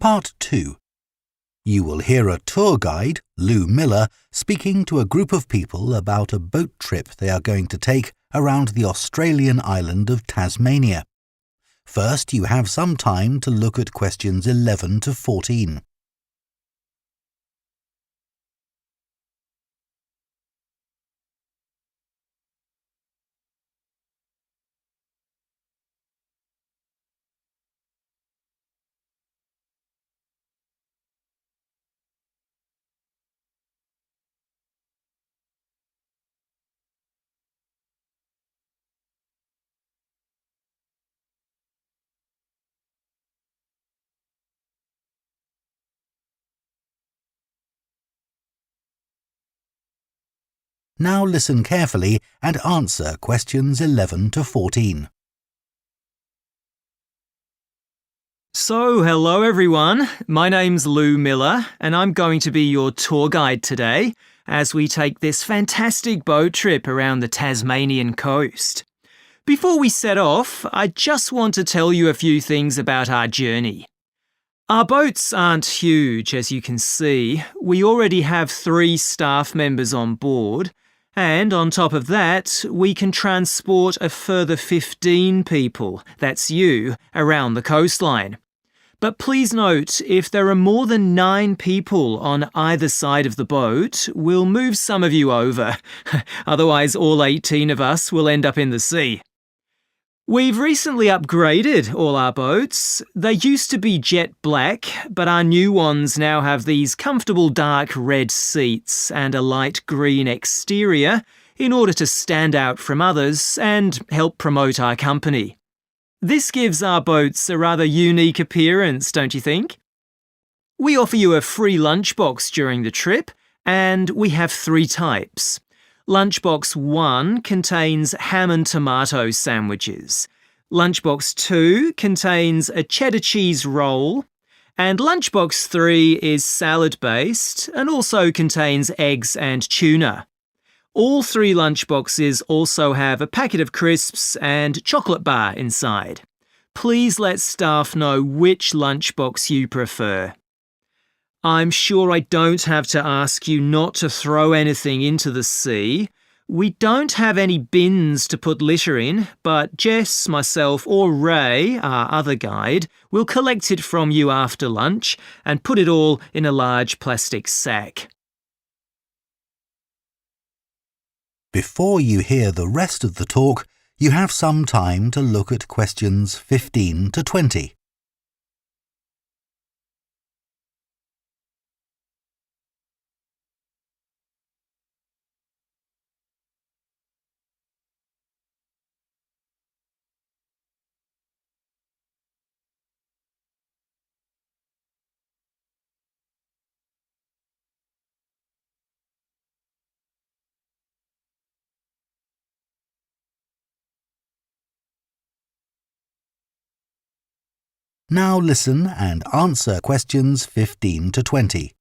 Part 2. You will hear a tour guide, Lou Miller, speaking to a group of people about a boat trip they are going to take around the Australian island of Tasmania. First, you have some time to look at questions 11 to 14. Now listen carefully and answer questions 11 to 14. So, hello everyone. My name's Lou Miller and I'm going to be your tour guide today as we take this fantastic boat trip around the Tasmanian coast. Before we set off, I just want to tell you a few things about our journey. Our boats aren't huge, as you can see. We already have 3 staff members on board. And on top of that, we can transport a further 15 people, that's you, around the coastline. But please note, if there are more than 9 people on either side of the boat, we'll move some of you over. Otherwise, all 18 of us will end up in the sea. We've recently upgraded all our boats. They used to be jet black, but our new ones now have these comfortable dark red seats and a light green exterior in order to stand out from others and help promote our company. This gives our boats a rather unique appearance, don't you think? We offer you a free lunchbox during the trip, and we have 3 types. Lunchbox 1 contains ham and tomato sandwiches. Lunchbox 2 contains a cheddar cheese roll. And Lunchbox 3 is salad-based and also contains eggs and tuna. All 3 lunchboxes also have a packet of crisps and chocolate bar inside. Please let staff know which lunchbox you prefer. I'm sure I don't have to ask you not to throw anything into the sea. We don't have any bins to put litter in, but Jess, myself or Ray, our other guide, will collect it from you after lunch and put it all in a large plastic sack. Before you hear the rest of the talk, you have some time to look at questions 15 to 20. Now listen and answer questions 15 to 20.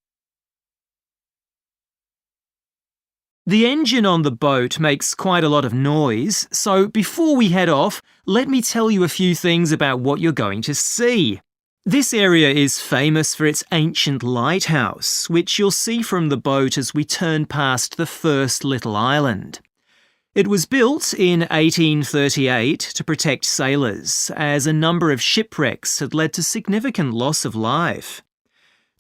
The engine on the boat makes quite a lot of noise, so before we head off, let me tell you a few things about what you're going to see. This area is famous for its ancient lighthouse, which you'll see from the boat as we turn past the first little island. It was built in 1838 to protect sailors, as a number of shipwrecks had led to significant loss of life.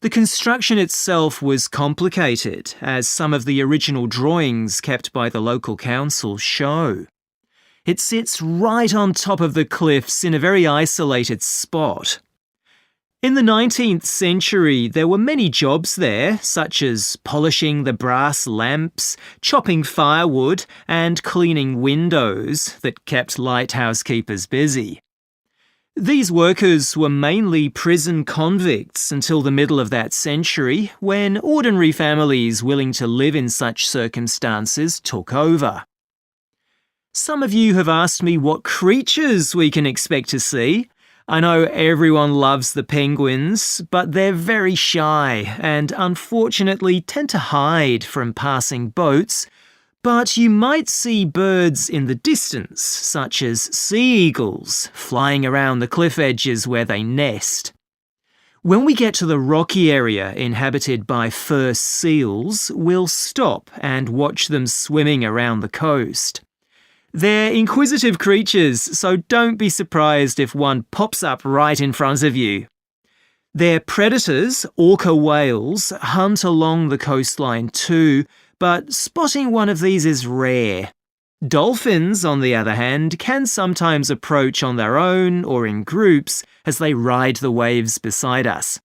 The construction itself was complicated, as some of the original drawings kept by the local council show. It sits right on top of the cliffs in a very isolated spot. In the 19th century, there were many jobs there, such as polishing the brass lamps, chopping firewood, and cleaning windows that kept lighthouse keepers busy. These workers were mainly prison convicts until the middle of that century, when ordinary families willing to live in such circumstances took over. Some of you have asked me what creatures we can expect to see. I know everyone loves the penguins, but they're very shy and unfortunately tend to hide from passing boats. But you might see birds in the distance, such as sea eagles, flying around the cliff edges where they nest. When we get to the rocky area inhabited by fur seals, we'll stop and watch them swimming around the coast. They're inquisitive creatures, so don't be surprised if one pops up right in front of you. Their predators, orca whales, hunt along the coastline too, but spotting one of these is rare. Dolphins, on the other hand, can sometimes approach on their own or in groups as they ride the waves beside us.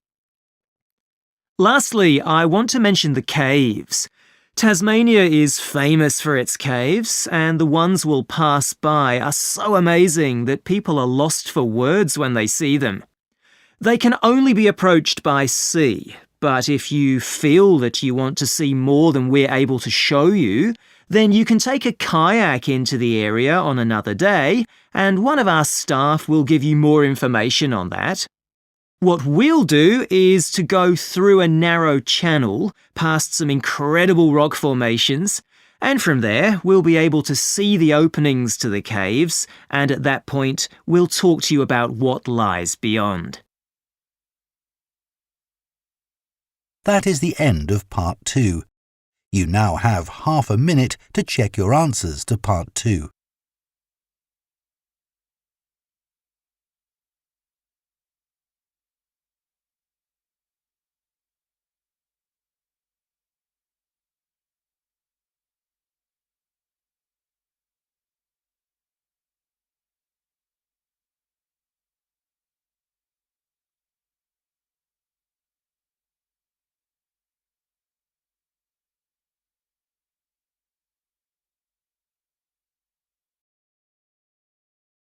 Lastly, I want to mention the caves. Tasmania is famous for its caves, and the ones we'll pass by are so amazing that people are lost for words when they see them. They can only be approached by sea, but if you feel that you want to see more than we're able to show you, then you can take a kayak into the area on another day, and one of our staff will give you more information on that. What we'll do is to go through a narrow channel past some incredible rock formations, and from there we'll be able to see the openings to the caves, and at that point we'll talk to you about what lies beyond. That is the end of Part 2. You now have half a minute to check your answers to Part 2.